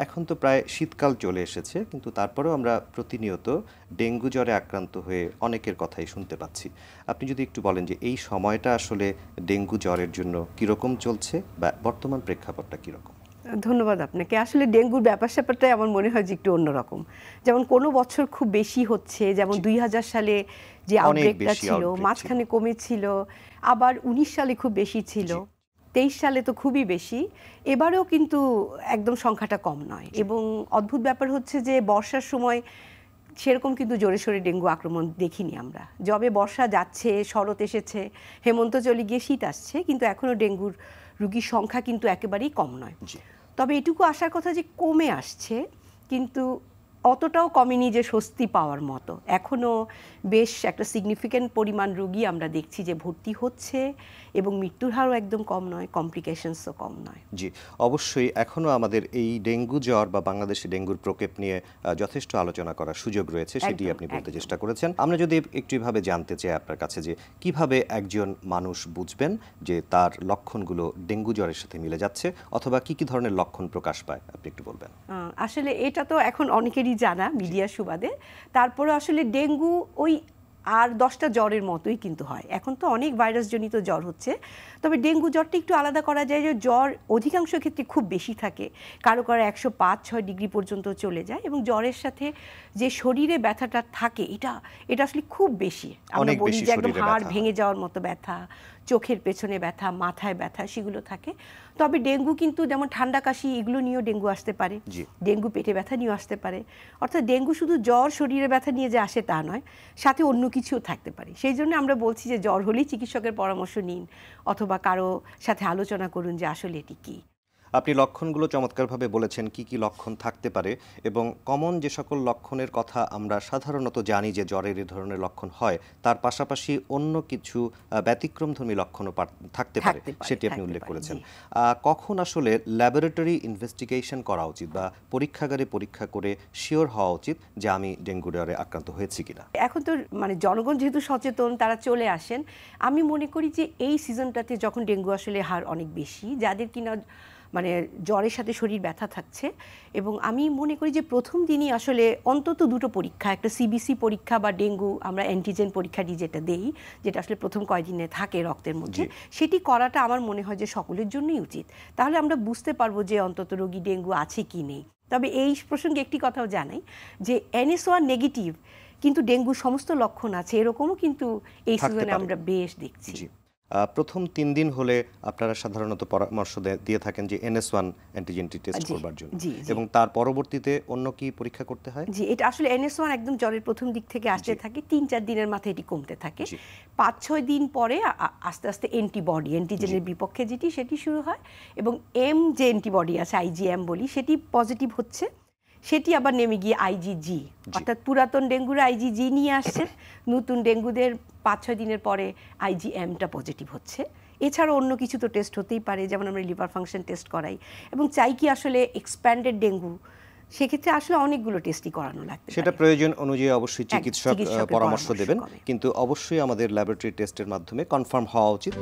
এখন তো প্রায় শীতকাল চলে এসেছে, কিন্তু তারপরেও আমরা প্রতিনিয়ত ডেঙ্গু জ্বরে আক্রান্ত হয়ে অনেকের কথাই শুনতে পাচ্ছি। আপনি যদি একটু বলেন যে এই সময়টা আসলে ডেঙ্গু জ্বরের জন্য কীরকম চলছে বা বর্তমান প্রেক্ষাপটটা কীরকম? ধন্যবাদ আপনাকে। আসলে ডেঙ্গুর ব্যাপার-স্যাপারটাই আমার মনে হয় যে একটু অন্যরকম। যেমন কোনো বছর খুব বেশি হচ্ছে, যেমন ২০০০ সালে যে আউটব্রেকটা ছিল, মাঝখানে কমেছিল, আবার ১৯ সালে খুব বেশি ছিল, ২৩ সালে তো খুবই বেশি, এবারেও কিন্তু একদম সংখ্যাটা কম নয়। এবং অদ্ভুত ব্যাপার হচ্ছে যে বর্ষার সময় সেরকম কিন্তু জোরে সোরে ডেঙ্গু আক্রমণ দেখিনি আমরা। যবে বর্ষা যাচ্ছে, শরৎ এসেছে, হেমন্ত চলে গিয়ে শীত আসছে, কিন্তু এখনও ডেঙ্গুর রোগীর সংখ্যা কিন্তু একেবারেই কম নয়। তবে এটুকু আসার কথা যে কমে আসছে, কিন্তু অতটাও কমেনি যে স্বস্তি পাওয়ার মতো। এখনও বেশ একটা সিগনিফিক্যান্ট পরিমাণ রোগী আমরা দেখছি যে ভর্তি হচ্ছে, এবং মৃত্যুর হারও একদম কম নয়, কমপ্লিকেশনসও কম নয়। জি, অবশ্যই এখনও আমাদের এই ডেঙ্গু জ্বর বা বাংলাদেশে ডেঙ্গুর প্রকোপ নিয়ে যথেষ্ট আলোচনা করার সুযোগ রয়েছে, সেটি আপনি বলতে চেষ্টা করেছেন। আমরা যদি একটু এভাবে জানতে চাই আপনার কাছে যে কিভাবে একজন মানুষ বুঝবেন যে তার লক্ষণগুলো ডেঙ্গু জ্বরের সাথে মিলে যাচ্ছে, অথবা কি কি ধরনের লক্ষণ প্রকাশ পায়, আপনি একটু বলবেন। আসলে এটা তো এখন অনেকেরই জানা মিডিয়ার সুবাদে, তারপরে আসলে ডেঙ্গু ওই আর 10টা জ্বরের মতোই কিন্তু হয়। এখন তো অনেক ভাইরাসজনিত জ্বর হচ্ছে, তবে ডেঙ্গু জ্বরটা একটু আলাদা করা যায় যে জ্বর অধিকাংশ ক্ষেত্রে খুব বেশি থাকে, কারো কারো 105-6 ডিগ্রি পর্যন্ত চলে যায়, এবং জ্বরের সাথে যে শরীরে ব্যথাটা থাকে এটা আসলে খুব বেশি। আমরা বলি যে একদম হাড় ভেঙে যাওয়ার মতো ব্যথা, চোখের পেছনে ব্যথা, মাথায় ব্যথা, সেগুলো থাকে। তবে ডেঙ্গু কিন্তু যেমন ঠান্ডা কাশি এগুলো নিয়েও ডেঙ্গু আসতে পারে, ডেঙ্গু পেটে ব্যথা নিয়েও আসতে পারে। অর্থাৎ ডেঙ্গু শুধু জ্বর শরীরে ব্যথা নিয়ে যে আসে তা নয়, সাথে অন্য কিছুও থাকতে পারে। সেই জন্য আমরা বলছি যে জ্বর হলেই চিকিৎসকের পরামর্শ নিন, অথবা কারো সাথে আলোচনা করুন যে আসলে এটি কী। আপনি লক্ষণগুলো চমৎকারভাবে বলেছেন কি কি লক্ষণ থাকতে পারে, এবং কমন যে সকল লক্ষণের কথা আমরা সাধারণত জানি যে জ্বরের এই ধরনের লক্ষণ হয়, তার পাশাপাশি অন্য কিছু ব্যতিক্রমধর্মী লক্ষণও থাকতে পারে, সেটি আপনি উল্লেখ করেছেন। কখন আসলে ল্যাবরেটরি ইনভেস্টিগেশন করা উচিত বা পরীক্ষাগারে পরীক্ষা করে শিওর হওয়া উচিত যে আমি ডেঙ্গু জ্বরে আক্রান্ত হয়েছি কিনা? এখন তো জনগণ যেহেতু সচেতন, তারা চলে আসেন। আমি মনে করি যে এই সিজনটাতে যখন ডেঙ্গু আসলে হার অনেক বেশি, যাদের কিনা জ্বরের সাথে শরীর ব্যথা থাকছে, এবং আমি মনে করি যে প্রথম দিনই আসলে অন্তত 2টো পরীক্ষা, একটা সিবিসি পরীক্ষা বা ডেঙ্গু আমরা অ্যান্টিজেন পরীক্ষাটি যেটা দেই, যেটা আসলে প্রথম কয়েকদিনে থাকে রক্তের মধ্যে, সেটি করাটা আমার মনে হয় যে সকলের জন্যই উচিত। তাহলে আমরা বুঝতে পারবো যে অন্তত রোগী ডেঙ্গু আছে কি নেই। তবে এই প্রসঙ্গে একটি কথাও জানাই যে NS1 নেগেটিভ কিন্তু ডেঙ্গুর সমস্ত লক্ষণ আছে, এরকমও কিন্তু এই সিজনে আমরা বেশ দেখছি। প্রথম 3 দিন হলে আপনারা সাধারণত পরামর্শ দিয়ে থাকেন যে NS1 অ্যান্টিজেনটি টেস্ট করবার জন্য, এবং তার পরবর্তীতে অন্য কি পরীক্ষা করতে হয়? জি, এটা আসলে NS1 একদম জ্বরের প্রথম দিক থেকে আসতে থাকে, 3-4 দিনের মাথায় এটি কমতে থাকে, 5-6 দিন পরে আস্তে আস্তে অ্যান্টিবডি, অ্যান্টিজেনের বিপক্ষে সেটি শুরু হয়, এবং যে অ্যান্টিবডি আছে IgM বলি, সেটি পজিটিভ হচ্ছে, সেটি আবার নেমে গিয়ে IgG, অর্থাৎ পুরাতন ডেঙ্গুরা IgG নিয়ে আসছে, নতুন ডেঙ্গুদের 5-6 দিনের পরে IgMটা পজিটিভ হচ্ছে। এছাড়াও অন্য কিছু তো টেস্ট হতেই পারে, যেমন আমরা লিভার ফাংশন টেস্ট করাই, এবং চাই কি আসলে এক্সপ্যান্ডেড ডেঙ্গু, সেক্ষেত্রে আসলে অনেকগুলো টেস্টই করানো লাগবে। সেটা প্রয়োজন অনুযায়ী অবশ্যই চিকিৎসক পরামর্শ দেবেন, কিন্তু অবশ্যই আমাদের ল্যাবরেটরি টেস্টের মাধ্যমে কনফার্ম হওয়া উচিত।